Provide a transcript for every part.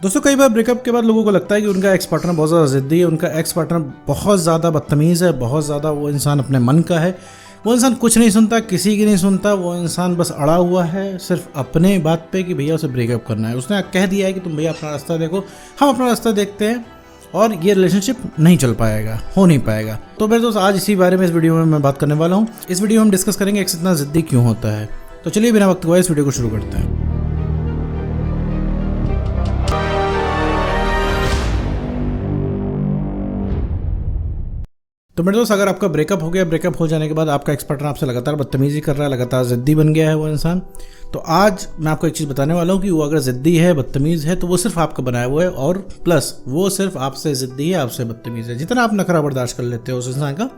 दोस्तों कई बार ब्रेकअप के बाद लोगों को लगता है कि उनका एक्स पार्टनर बहुत ज़्यादा ज़िद्दी है, उनका एक्स पार्टनर बहुत ज़्यादा बदतमीज़ है, बहुत ज़्यादा वो इंसान अपने मन का है, वो इंसान कुछ नहीं सुनता, किसी की नहीं सुनता, वो इंसान बस अड़ा हुआ है सिर्फ अपने बात पे कि भैया उसे ब्रेकअप करना है। उसने कह दिया है कि तुम भैया अपना रास्ता देखो, हम अपना रास्ता देखते हैं और ये रिलेशनशिप नहीं चल पाएगा, हो नहीं पाएगा। तो मेरे दोस्त आज इसी बारे में इस वीडियो में मैं बात करने वाला हूँ। इस वीडियो में हम डिस्कस करेंगे एक्स इतना ज़िद्दी क्यों होता है। तो चलिए बिना वक्त गवाए इस वीडियो को शुरू करते हैं। तो मेरे दोस्त अगर आपका ब्रेकअप हो गया, ब्रेकअप हो जाने के बाद आपका एक्स पार्टनर आपसे लगातार बदतमीजी कर रहा है, लगातार ज़िद्दी बन गया है वो इंसान, तो आज मैं आपको एक चीज़ बताने वाला हूँ कि वो अगर ज़िद्दी है, बदतमीज़ है, तो वो सिर्फ आपका बनाया हुआ है और प्लस वो सिर्फ आपसे ज़िद्दी है, आपसे बदतमीज़ है। जितना आप नखरा बर्दाश्त कर लेते हो उस इंसान का,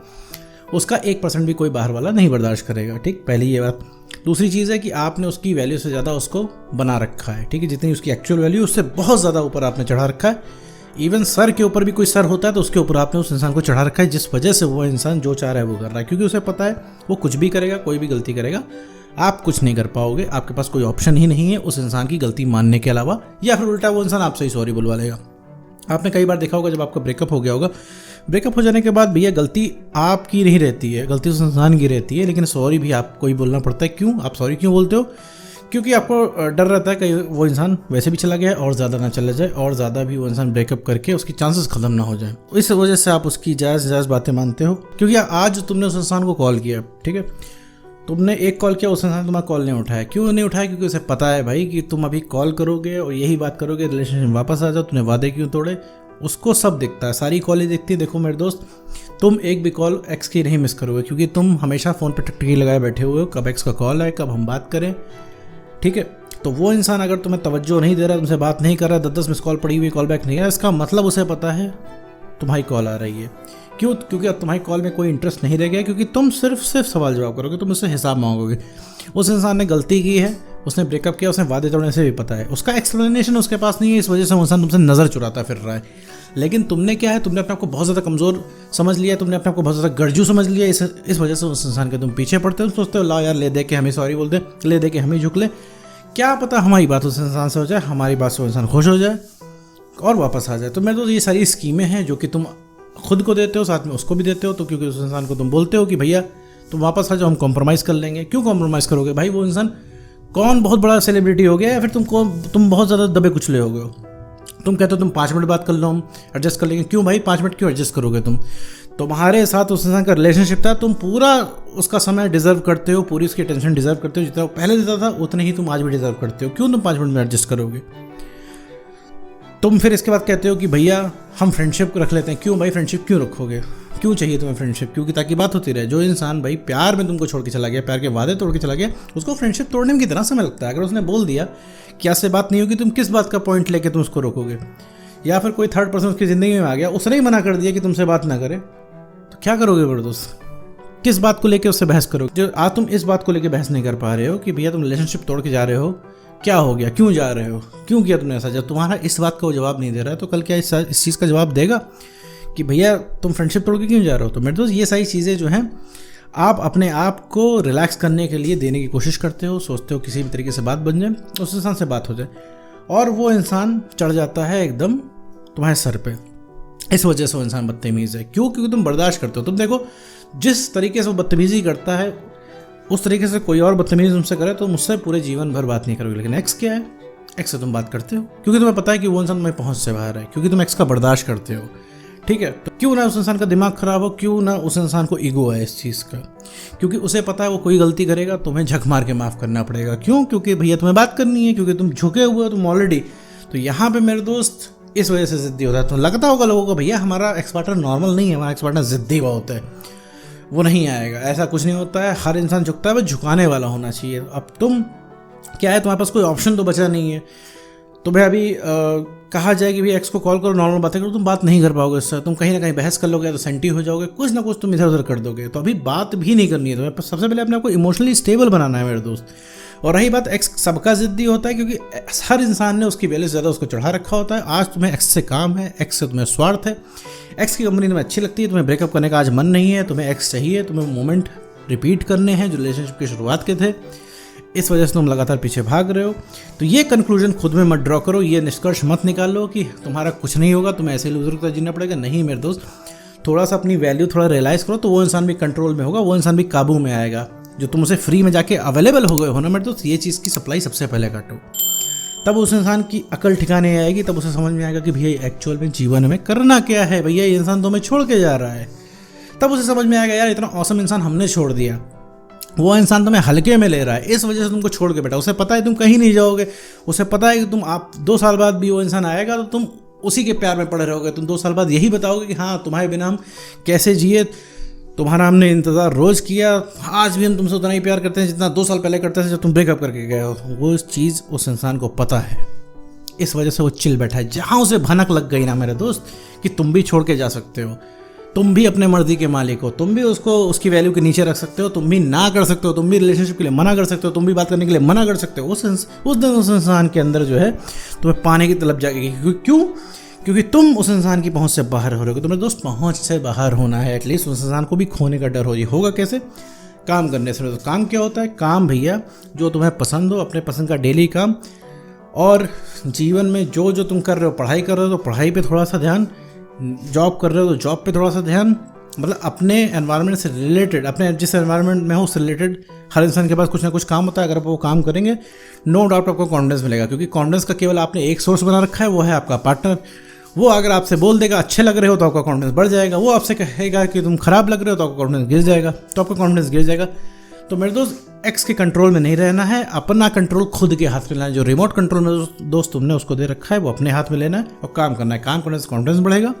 उसका 1% भी कोई बाहर वाला नहीं बर्दाश्त करेगा। ठीक, पहली ये बात। दूसरी चीज़ है कि आपने उसकी वैल्यू से ज़्यादा उसको बना रखा है। ठीक है, जितनी उसकी एक्चुअल वैल्यू उससे बहुत ज़्यादा ऊपर आपने चढ़ा रखा है। इवन सर के ऊपर भी कोई सर होता है तो उसके ऊपर आपने उस इंसान को चढ़ा रखा है, जिस वजह से वो इंसान जो चाह रहा है वो कर रहा है, क्योंकि उसे पता है वो कुछ भी करेगा, कोई भी गलती करेगा, आप कुछ नहीं कर पाओगे, आपके पास कोई ऑप्शन ही नहीं है उस इंसान की गलती मानने के अलावा, या फिर उल्टा वो इंसान आपसे ही सॉरी बुलवा लेगा। आपने कई बार देखा होगा जब आपका ब्रेकअप हो गया होगा, ब्रेकअप हो जाने के बाद भैया गलती आपकी नहीं रहती है, गलती उस इंसान की रहती है, लेकिन सॉरी भी आपको ही बोलना पड़ता है। क्यों आप सॉरी क्यों बोलते हो? क्योंकि आपको डर रहता है कि वो इंसान वैसे भी चला गया है और ज़्यादा ना चले जाए, और ज़्यादा भी वो इंसान ब्रेकअप करके उसकी चांसेस ख़त्म ना हो जाए। इस वजह से आप उसकी जायज़ बातें मानते हो। क्योंकि आज तुमने उस इंसान को कॉल किया, ठीक है, तुमने एक कॉल किया, उस इंसान तुम्हारा कॉल नहीं उठाया। क्यों नहीं उठाया? क्योंकि उसे पता है भाई कि तुम अभी कॉल करोगे और यही बात करोगे, रिलेशनशिप वापस आ जाओ, तुमने वादे क्यों तोड़े, उसको सब दिखता है, सारी कॉलें दिखती है। देखो मेरे दोस्त, तुम एक भी कॉल एक्स की नहीं मिस करोगे, क्योंकि तुम हमेशा फ़ोन पर टकटकी लगाए बैठे हुए हो, कब एक्स का कॉल आए, कब हम बात करें। ठीक है, तो वो इंसान अगर तुम्हें तवज्जो नहीं दे रहा, तुमसे बात नहीं कर रहा, 10 मिस कॉल पड़ी हुई, कॉल बैक नहीं है, इसका मतलब उसे पता है तुम्हारी कॉल आ रही है। क्यों? क्योंकि अब तुम्हारी कॉल में कोई इंटरेस्ट नहीं रह गया, क्योंकि तुम सिर्फ सवाल जवाब करोगे, तुम उससे हिसाब मांगोगे। उस इंसान ने गलती की है, उसने ब्रेकअप किया, उसने वादे तोड़ने से भी पता है, उसका एक्सप्लेनेशन उसके पास नहीं है, इस वजह से वो इंसान तुमसे नज़र चुराता फिर रहा है। लेकिन तुमने क्या है, तुमने अपने आप को बहुत ज़्यादा कमज़ोर समझ लिया, तुमने अपने आप को बहुत ज़्यादा गरजू समझ लिया, इस वजह से उस इंसान के तुम पीछे पड़ते हो, सोचते हो ला यार ले दे के हमें सॉरी बोल दे, ले दे के हमें झुक ले, क्या पता हमारी बात उस इंसान से हो जाए, हमारी बात से वो इंसान खुश हो जाए और वापस आ जाए। तो मेरे तो ये सारी स्कीमें हैं जो कि तुम खुद को देते हो, साथ में उसको भी देते हो। तो क्योंकि उस इंसान को तुम बोलते हो कि भैया तुम वापस आ जाओ, हम कॉम्प्रोमाइज़ कर लेंगे। क्यों कॉम्प्रोमाइज़ करोगे भाई? वो इंसान कौन बहुत बड़ा सेलिब्रिटी हो गया, या फिर तुम बहुत ज़्यादा दबे कुचले हो गए? तुम कहते हो तुम 5 मिनट बात कर लो, हम एडजस्ट कर लेंगे। क्यों भाई 5 मिनट क्यों एडजस्ट करोगे? तुम्हारे साथ उस इंसान का रिलेशनशिप था, तुम पूरा उसका समय डिजर्व करते हो, पूरी उसकी टेंशन डिजर्व करते हो, जितना वो पहले देता था उतने ही तुम आज भी डिजर्व करते हो। क्यों तुम 5 मिनट में एडजस्ट करोगे? तुम फिर इसके बाद कहते हो कि भैया हम फ्रेंडशिप रख लेते हैं। क्यों भाई फ्रेंडशिप क्यों रखोगे? क्यों चाहिए तुम्हें फ्रेंडशिप? क्योंकि ताकि बात होती रहे। जो इंसान भाई प्यार में तुमको छोड़ के चला गया, प्यार के वादे तोड़ के चला गया, उसको फ्रेंडशिप तोड़ने में कितना समय लगता है? अगर उसने बोल दिया कि आज से बात नहीं होगी, तुम किस बात का पॉइंट लेके तुम उसको रोकोगे? या फिर कोई थर्ड पर्सन उसकी ज़िंदगी में आ गया, उसने ही मना कर दिया कि तुमसे बात ना करे, तो क्या करोगे बड़े दोस्त? किस बात को लेके उससे बहस करोगे? जो आज तुम इस बात को लेके बहस नहीं कर पा रहे हो कि भैया तुम रिलेशनशिप तोड़ के जा रहे हो, क्या हो गया, क्यों जा रहे हो, क्यों किया तुमने ऐसा? जब तुम्हारा इस बात का वो जवाब नहीं दे रहा है, तो कल क्या इस चीज़ का जवाब देगा कि भैया तुम फ्रेंडशिप तोड़ के क्यों जा रहे हो? तो मेरे दोस्त ये सारी चीज़ें जो हैं, आप अपने आप को रिलैक्स करने के लिए देने की कोशिश करते हो, सोचते हो किसी भी तरीके से बात बन जाए, उस इंसान से बात हो जाए, और वो इंसान चढ़ जाता है एकदम तुम्हारे सर पे। इस वजह से वो इंसान बदतमीज़ है। क्यों? क्योंकि तुम बर्दाश्त करते हो। तुम देखो, जिस तरीके से वो बदतमीज़ी करता है, उस तरीके से कोई और बदतमीज़ी तुमसे करे तो मुझसे पूरे जीवन भर बात नहीं करोगे। लेकिन एक्स क्या है? एक्स से तुम बात करते हो क्योंकि तुम्हें पता है कि वो इंसान तुम्हें पहुंच से बाहर है, क्योंकि तुम एक्स का बर्दाश्त करते हो। ठीक है, तो क्यों ना उस इंसान का दिमाग खराब हो, क्यों ना उस इंसान को ईगो है इस चीज़ का, क्योंकि उसे पता है वो कोई गलती करेगा तुम्हें झक मार के माफ़ करना पड़ेगा। क्यों? क्योंकि भैया तुम्हें बात करनी है, क्योंकि तुम झुके हुए हो तुम ऑलरेडी। तो यहाँ पे मेरे दोस्त इस वजह से ज़िद्दी होता है। तो लगता होगा लोगों को भैया हमारा एक्स पार्टनर नॉर्मल नहीं है, हमारा एक्स पार्टनर ज़िद्दी बहुत है, वो नहीं आएगा। ऐसा कुछ नहीं होता है, हर इंसान झुकता है, बस झुकाने वाला होना चाहिए। अब तुम क्या है, तुम्हारे पास कोई ऑप्शन तो बचा नहीं है। तुम्हें अभी कहा जाए कि भाई एक्स को कॉल करो, नॉर्मल बातें करो, तुम बात नहीं कर पाओगे उससे, तुम कहीं ना कहीं बहस कर लोगे, तो सेंटी हो जाओगे, कुछ ना कुछ तुम इधर उधर कर दोगे। तो अभी बात भी नहीं करनी है तुम्हें, सबसे पहले अपने आप को इमोशनली स्टेबल बनाना है मेरे दोस्त। और रही बात, एक्स सबका ज़िद्दी होता है क्योंकि हर इंसान ने उसकी वैल्यू से ज़्यादा उसको चढ़ा रखा होता है। आज तुम्हें एक्स से काम है, एक्स से तुम्हें स्वार्थ है, एक्स की कंपनी तुम्हें अच्छी लगती है, तुम्हें ब्रेकअप करने का आज मन नहीं है, तुम्हें एक्स चाहिए, तुम्हें मोमेंट रिपीट करने हैं जो रिलेशनशिप की शुरुआत के थे। इस वजह से तुम लगातार पीछे भाग रहे हो। तो ये कंक्लूजन खुद में मत ड्रॉ करो, ये निष्कर्ष मत निकालो कि तुम्हारा कुछ नहीं होगा, तुम्हें ऐसे लूजर का जीना पड़ेगा। नहीं मेरे दोस्त, थोड़ा सा अपनी वैल्यू थोड़ा रियलाइज़ करो, तो वो इंसान भी कंट्रोल में होगा, वो इंसान भी काबू में आएगा। जो तुम उसे फ्री में जाके अवेलेबल हो गए हो ना मेरे दोस्त, ये चीज़ की सप्लाई सबसे पहले काटो, तब उस इंसान की अकल ठिकाने आएगी, तब उसे समझ में आएगा कि भैया एक्चुअल में जीवन में करना क्या है, भैया ये इंसान तो हमें छोड़ के जा रहा है। तब उसे समझ में आएगा यार इतना औसम इंसान हमने छोड़ दिया, वो इंसान तुम्हें हल्के में ले रहा है, इस वजह से तुमको छोड़ के बैठा। उसे पता है तुम कहीं नहीं जाओगे, उसे पता है कि तुम आप 2 साल बाद भी वो इंसान आएगा तो तुम उसी के प्यार में पड़े रहोगे। तुम 2 साल बाद यही बताओगे कि हाँ तुम्हारे बिना हम कैसे जिए, तुम्हारा हमने इंतज़ार रोज़ किया, आज भी हम तुमसे उतना ही प्यार करते हैं जितना 2 साल पहले करते थे जब तुम ब्रेकअप करके गए हो। वो चीज़ उस इंसान को पता है, इस वजह से वो चिल बैठा है। जहाँ उसे भनक लग गई ना मेरे दोस्त कि तुम भी छोड़ के जा सकते हो, तुम भी अपने मर्जी के मालिक हो, तुम भी उसको उसकी वैल्यू के नीचे रख सकते हो, तुम भी ना कर सकते हो, तुम भी रिलेशनशिप के लिए मना कर सकते हो, तुम भी बात करने के लिए मना कर सकते हो, उस दिन उस इंसान के अंदर जो है तुम्हें पाने की तलब जाएगी। क्यों? क्योंकि तुम उस इंसान की पहुंच से बाहर हो रहे हो। तुम्हें दोस्त पहुंच से बाहर होना है, एटलीस्ट उस इंसान को भी खोने का डर हो। ये होगा कैसे? काम करने से। तो काम क्या होता है? काम भैया जो तुम्हें पसंद हो, अपने पसंद का डेली काम, और जीवन में जो जो तुम कर रहे हो, पढ़ाई कर रहे हो तो पढ़ाई पे थोड़ा सा ध्यान, जॉब कर रहे हो तो जॉब पे थोड़ा सा ध्यान, मतलब अपने एनवायरनमेंट से रिलेटेड, अपने जिस एनवायरनमेंट में हो उससे रिलेटेड हर इंसान के पास कुछ ना कुछ काम होता है। अगर आप वो काम करेंगे नो डाउट आपको कॉन्फिडेंस मिलेगा, क्योंकि कॉन्फिडेंस का केवल आपने एक सोर्स बना रखा है, वो है आपका पार्टनर। वो अगर आपसे बोल देगा अच्छे लग रहे हो तो आपका कॉन्फिडेंस बढ़ जाएगा, वो आपसे कहेगा कि तुम खराब लग रहे हो तो आपका कॉन्फिडेंस गिर जाएगा, तो आपका कॉन्फिडेंस गिर जाएगा। तो मेरे दोस्त एक्स के कंट्रोल में नहीं रहना है, अपना कंट्रोल खुद के हाथ में लेना है। जो रिमोट कंट्रोल में दोस्त तुमने उसको दे रखा है वो अपने हाथ में लेना है और काम करना है। काम करने से कॉन्फिडेंस बढ़ेगा,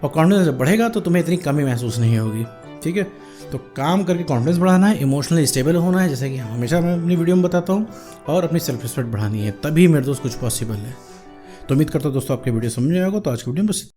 और कॉन्फिडेंस जब बढ़ेगा तो तुम्हें इतनी कमी महसूस नहीं होगी। ठीक है, तो काम करके कॉन्फिडेंस बढ़ाना है, इमोशनली स्टेबल होना है, जैसे कि हमेशा मैं अपनी वीडियो में बताता हूँ, और अपनी सेल्फ रिस्पेक्ट बढ़ानी है, तभी मेरे दोस्त कुछ पॉसिबल है। तो उम्मीद करता हूँ दोस्तों आपके वीडियो समझ में आएगा। तो आज की वीडियो में बस